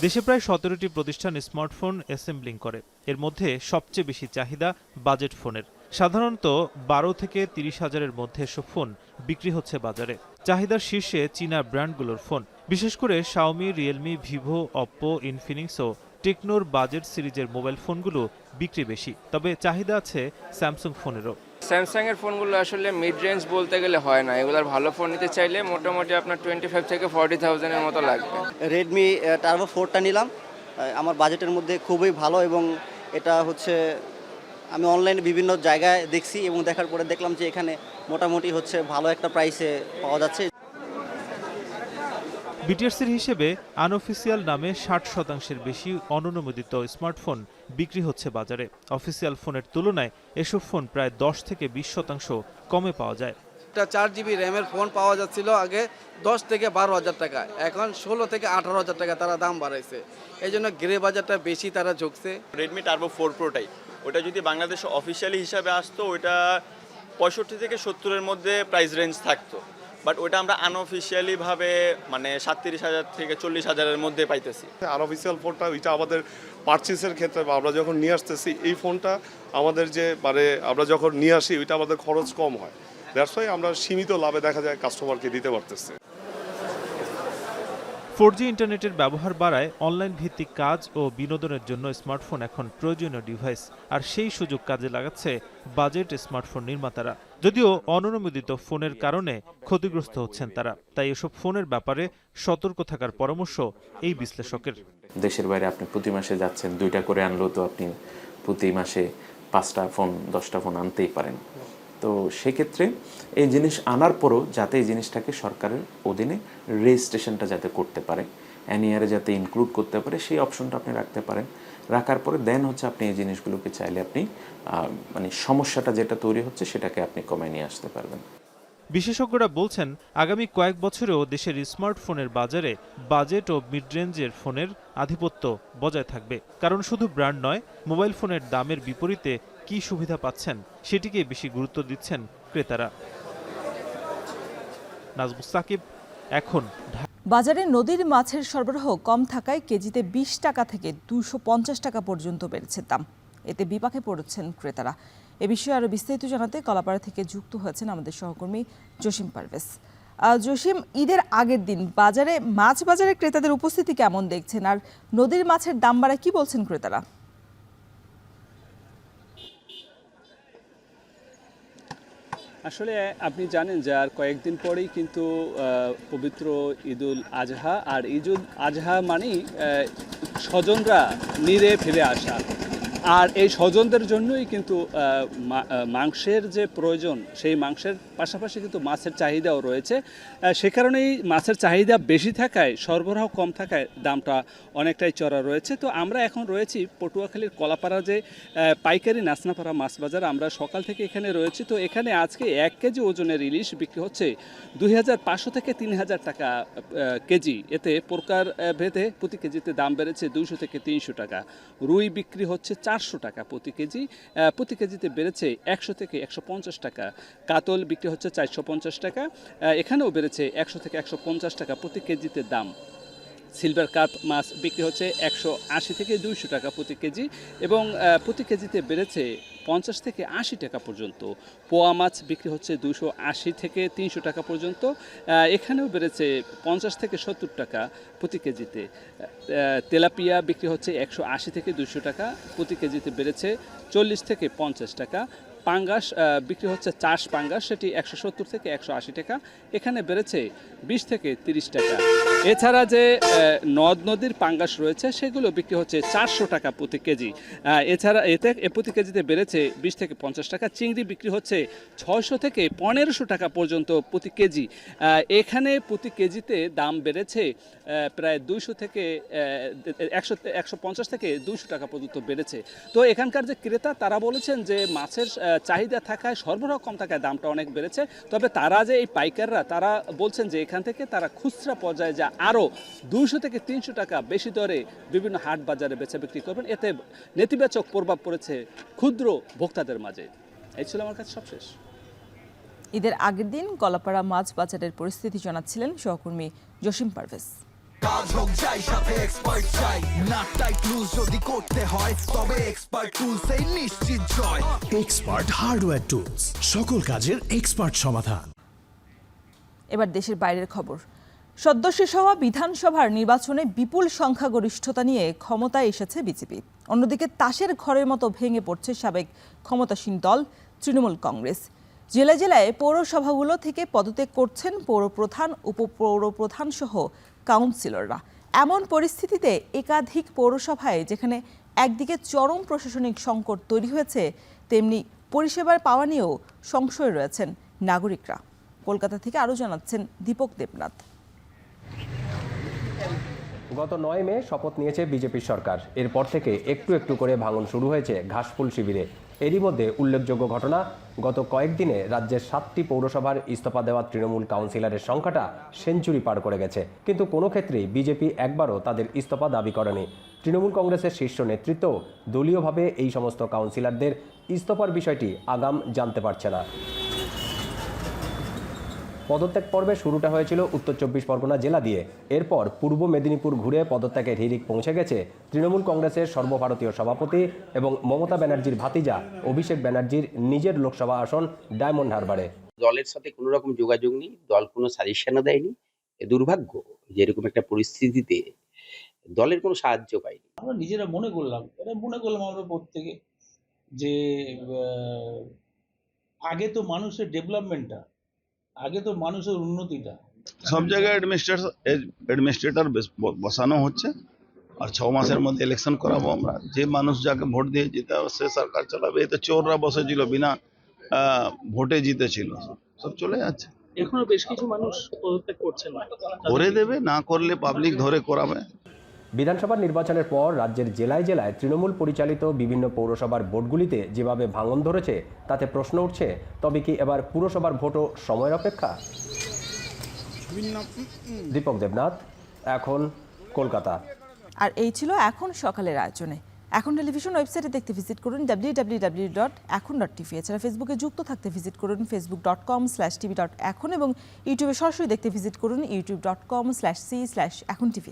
Speaker 3: দেশে প্রায় 17টি প্রতিষ্ঠান স্মার্টফোন অ্যাসেম্বলিং করে। এর মধ্যে সবচেয়ে বেশি চাহিদা বাজেট ফোনের। সাধারণত 12 থেকে 30 হাজারের মধ্যে এসব ফোন বিক্রি হচ্ছে বাজারে। চাহিদার শীর্ষে চীনা ব্র্যান্ডগুলোর ফোন, বিশেষ করে Xiaomi, Realme, Vivo, Oppo, Infinix ও টেকনোর বাজেট সিরিজের মোবাইল ফোনগুলো বিক্রি বেশি। তবে চাহিদা আছে স্যামসাং ফোনেরও।
Speaker 23: স্যামসাং এর ফোনগুলো আসলে মিড রেঞ্জ বলতে গেলে হয় না, এগুলোর ভালো ফোন নিতে চাইলে মোটামুটি আপনার 25 থেকে 40,000 এর মতো লাগবে।
Speaker 24: রেডমি টার্বো 4টা নিলাম, আমার বাজেটের মধ্যে খুবই ভালো এবং এটা হচ্ছে আমি অনলাইনে বিভিন্ন জায়গায় দেখছি এবং দেখার পরে দেখলাম যে এখানে মোটামুটি হচ্ছে ভালো একটা প্রাইসে পাওয়া যাচ্ছে।
Speaker 3: বিটিআরসির হিসেবে আনঅফিসিয়াল নামে 60% বেশি অননুমোদিত স্মার্টফোন বিক্রি হচ্ছে বাজারে। অফিসিয়াল ফোনের তুলনায় এসব ফোন প্রায় 10 থেকে 20% কমে পাওয়া যায়।
Speaker 25: একটা 4GB র্যামের ফোন পাওয়া যাচ্ছিল আগে 10 থেকে 12,000 টাকা, এখন 16 থেকে 18,000 টাকা তারা দাম বাড়াইছে। এই জন্য গ্রে বাজারটা বেশি তারা ঝুঁকছে।
Speaker 26: রেডমি টার্বো 4 প্রোটাই, ওটা যদি বাংলাদেশে অফিসিয়ালি হিসাবে আসতো ওইটা 65 থেকে 70-এর মধ্যে প্রাইস রেঞ্জ থাকতো, বাট ওটা আমরা আনঅফিসিয়ালি ভাবে মানে 37,000 থেকে 40,000-এর মধ্যে পাইতেছি।
Speaker 27: আনঅফিসিয়াল ফোনটা ওইটা আমাদের পারচেসের ক্ষেত্রে আমরা যখন নিয়ে আসতেছি এই ফোনটা আমাদের যে মানে আমরা যখন নিয়ে আসি ওইটা আমাদের খরচ কম হয়, দ্যাটস ওয়াই আমরা সীমিত লাভে দেখা যায় কাস্টমারকে দিতে পারতেছি।
Speaker 3: 4G ইন্টারনেটের ব্যবহার বাড়ায় অনলাইন ভিত্তিক কাজ ও বিনোদনের জন্য স্মার্টফোন এখন প্রয়োজনীয় ডিভাইস। আর সেই সুযোগ কাজে লাগাচ্ছে বাজেট স্মার্টফোন নির্মাতারা। যদিও অননুমোদিত ফোনের কারণে ক্ষতিগ্রস্ত হচ্ছেন তারা, তাই এসব ফোনের ব্যাপারে সতর্ক থাকার পরামর্শ এই বিশ্লেষকের।
Speaker 28: দেশের বাইরে আপনি প্রতি মাসে যাচ্ছেন, 2টা করে আনলেও তো আপনি প্রতি মাসে 5টা ফোন 10টা ফোন আনতেই পারেন। তো সেক্ষেত্রে এই জিনিস আনার পরও যাতে এই জিনিসটাকে সরকারের অধীনে রেজিস্ট্রেশনটা যাতে করতে পারে, এনইআরে যাতে ইনক্লুড করতে পারে, সেই অপশনটা আপনি রাখতে পারেন। রাখার পরে দেন হচ্ছে আপনি এই জিনিসগুলোকে চাইলে আপনি মানে সমস্যাটা যেটা তৈরি হচ্ছে সেটাকে আপনি কমায় নিয়ে আসতে পারবেন।
Speaker 3: বিশেষজ্ঞরা বলছেন আগামী কয়েক বছরেও দেশের স্মার্টফোনের বাজারে বাজেট ও মিড রেঞ্জের ফোনের আধিপত্য বজায় থাকবে। কারণ শুধু ব্র্যান্ড নয়, মোবাইল ফোনের দামের বিপরীতে কি সুবিধা পাচ্ছেন সেটিকে বেশি গুরুত্ব দিচ্ছেন ক্রেতারা। নাজমুস সাকিব, এখন।
Speaker 1: বাজারে নদীর মাছের সরবরাহ কম থাকায় কেজিতে 20 টাকা থেকে 250 টাকা পর্যন্ত বেড়েছে দাম। এতে বিপাকে পড়েছেন ক্রেতারা। এ বিষয়ে আরও বিস্তারিত জানাতে কলাপাড়া থেকে যুক্ত হয়েছেন আমাদের সহকর্মী জসিম পারভেজ। জসিম, ঈদের আগের দিন মাছ বাজারে ক্রেতাদের উপস্থিতি কেমন দেখছেন, আর নদীর মাছের দাম বাড়ায় কি বলছেন ক্রেতারা?
Speaker 29: আসলে আপনি জানেন যে আর কয়েকদিন পরেই কিন্তু পবিত্র ঈদুল আজহা, আর ঈদুল আজহা মানেই স্বজনরা নিরে ফিরে আসা। আর এই স্বজনদের জন্যই কিন্তু মাংসের যে প্রয়োজন সেই মাংসের পাশাপাশি কিন্তু মাছের চাহিদাও রয়েছে। সে কারণেই মাছের চাহিদা বেশি থাকায় সরবরাহ কম থাকায় দামটা অনেকটাই চড়া রয়েছে। তো আমরা এখন রয়েছি পটুয়াখালীর কলাপাড়া যে পাইকারি নাচনাপাড়া মাছ বাজার, আমরা সকাল থেকে এখানে রয়েছি। তো এখানে আজকে 1 কেজি ওজনের ইলিশ বিক্রি হচ্ছে 2500 থেকে 3000 টাকা কেজি। এতে প্রকার ভেদে প্রতি কেজিতে দাম বেড়েছে 200 থেকে 300 টাকা। রুই বিক্রি হচ্ছে 400 টাকা প্রতি কেজি, প্রতি কেজিতে বেড়েছে 100 থেকে 150 টাকা। কাতল বিক্রি হচ্ছে 450 টাকা, এখানেও বেড়েছে 100 থেকে 150 টাকা প্রতি কেজিতে দাম। সিলভার কাপ মাছ বিক্রি হচ্ছে 180 থেকে 200 টাকা প্রতি কেজি এবং প্রতি কেজিতে বেড়েছে 50 থেকে 80 টাকা পর্যন্ত। পোয়া মাছ বিক্রি হচ্ছে 280 থেকে 300 টাকা পর্যন্ত, এখানেও বেড়েছে 50 থেকে 70 টাকা প্রতি কেজিতে। তেলাপিয়া বিক্রি হচ্ছে 180 থেকে 200 টাকা প্রতি কেজিতে, বেড়েছে 40 থেকে 50 টাকা। পাঙ্গাস বিক্রি হচ্ছে চাষ পাঙ্গাস, সেটি 170 থেকে 180 টাকা, এখানে বেড়েছে 20 থেকে 30 টাকা। এছাড়া যে নদ নদীর পাঙ্গাস রয়েছে সেগুলো বিক্রি হচ্ছে 400 টাকা প্রতি কেজি, এছাড়া এতে প্রতি কেজিতে বেড়েছে 20 থেকে 50 টাকা। চিংড়ি বিক্রি হচ্ছে 600 থেকে 1500 টাকা পর্যন্ত প্রতি কেজি, এখানে প্রতি কেজিতে দাম বেড়েছে প্রায় 200 থেকে 150 থেকে 200 টাকা পর্যন্ত বেড়েছে। তো এখানকার যে ক্রেতা তারা বলেছেন যে মাছের চাহিদা থাকায় সরবরাহ কম থাকায় দামটা অনেক বেড়েছে। তবে তারা যে এই পাইকাররা তারা বলছেন যে এখান থেকে তারা খুচরা পর্যায়ে যা আরও 200 থেকে 300 টাকা বেশি দরে বিভিন্ন হাট বাজারে বেচা বিক্রি করবেন, এতে নেতিবাচক প্রভাব পড়েছে ক্ষুদ্র ভোক্তাদের মাঝে। এই ছিল আমার কাছে সবশেষ।
Speaker 1: ঈদের আগের দিন কলাপাড়া মাছ বাজারের পরিস্থিতি জানাচ্ছিলেন সহকর্মী জসিম পারভেজ।
Speaker 4: কাজ হোক যাই সাথে এক্সপার্ট চাই, না টাইট লুজ যদি করতে হয় তবে এক্সপার্ট টুলসেই নিশ্চিত জয়।
Speaker 5: এক্সপার্ট হার্ডওয়্যার টুলস, সকল কাজের এক্সপার্ট সমাধান।
Speaker 1: এবার দেশের বাইরের খবর। সদ্য শেষ হওয়া বিধানসভার নির্বাচনে বিপুল সংখ্যাগরিষ্ঠতা নিয়ে ক্ষমতায় এসেছে বিজেপি। অন্যদিকে তাসের ঘরের মতো ভেঙে পড়ছে সাবেক ক্ষমতাসীন দল তৃণমূল কংগ্রেস। জেলায় জেলায় পৌরসভাগুলো থেকে পদত্যাগ করছেন পৌরপ্রধান, উপপৌরপ্রধান সহ কাউন্সিলররা। এমন পরিস্থিতিতে একাধিক পৌরসভায় যেখানে একদিকে চরম প্রশাসনিক সংকট তৈরি হয়েছে, তেমনি পরিষেবার পাওয়া নিয়েও সংশয় রয়েছেন নাগরিকরা। কলকাতা থেকে আরও জানাচ্ছেন দীপক দেবনাথ।
Speaker 6: গত 9 মে শপথ নিয়েছে বিজেপির সরকার। এরপর থেকে একটু একটু করে ভাঙন শুরু হয়েছে ঘাসফুল শিবিরে। এরই মধ্যে উল্লেখযোগ্য ঘটনা, গত কয়েকদিনে রাজ্যের 7টি পৌরসভার ইস্তফা দেওয়া তৃণমূল কাউন্সিলরের সংখ্যাটা সেঞ্চুরি পার করে গেছে। কিন্তু কোনো ক্ষেত্রেই বিজেপি একবারও তাদের ইস্তফা দাবি করেনি। তৃণমূল কংগ্রেসের শীর্ষ নেতৃত্ব দলীয়ভাবে এই সমস্ত কাউন্সিলরদের ইস্তফার বিষয়টি আগাম জানতে পারছে না। পদত্যাগ পর্বে শুরুটা হয়েছিল উত্তর 24 পরগনা জেলা দিয়ে। এরপর পূর্ব মেদিনীপুর ঘুরে পদত্যাগের হিড়িক পৌঁছে গেছে তৃণমূল কংগ্রেসের সর্বভারতীয় সভাপতি এবং মমতা ব্যানার্জির ভাতিজা অভিষেক ব্যানার্জির নিজের লোকসভা আসন ডায়মন্ড হারবারে।
Speaker 7: দলের সাথে কোনো রকম যোগাযোগ নেই, দল কোনো সাজেশনও দেয়নি। দুর্ভাগ্য যে এরকম একটা পরিস্থিতিতে দলের কোনো সাহায্য পাইনি।
Speaker 9: আমরা নিজেরা মনে করলাম আমরা প্রত্যেকে যে আগে তো মানুষের ডেভেলপমেন্টটা, আগে তো মানুষের উন্নতিটা।
Speaker 10: সব জায়গায় অ্যাডমিনিস্ট্রেটর বসানো হচ্ছে, আর 6 মাসের মধ্যে ইলেকশন করাবো আমরা। যে মানুষ যাকে ভোট দিয়ে জিতে সে সরকার চালাবে। এতে চোররা বসেছিল, বিনা ভোটে জিতেছিল, সব চলে যাচ্ছে।
Speaker 9: এখনো বেশ কিছু মানুষ পদত্যাগ করছে না,
Speaker 10: করে দেবে, না করলে পাবলিক ধরে করাবে।
Speaker 6: বিধানসভা নির্বাচনের পর রাজ্যের জেলায় জেলায় তৃণমূল পরিচালিত বিভিন্ন পৌরসভার ভোটগুলিতে যেভাবে ভাঙন ধরেছে তাতে প্রশ্ন উঠছে, তবে কি এবার পুরসভার ভোটও সময়ের অপেক্ষা? দীপক দেবনাথ, এখন কলকাতা।
Speaker 1: আর এই ছিল এখন সকালের আয়োজনে। এখন টেলিভিশন ওয়েবসাইটে দেখতে ভিজিট করুন www.ekhon.tv। এছাড়া ফেসবুকে যুক্ত থাকতে ভিজিট করুন facebook.com/tv.ekhon এবং ইউটিউবে সরাসরি দেখতে ভিজিট করুন youtube.com/c/ekhon tv।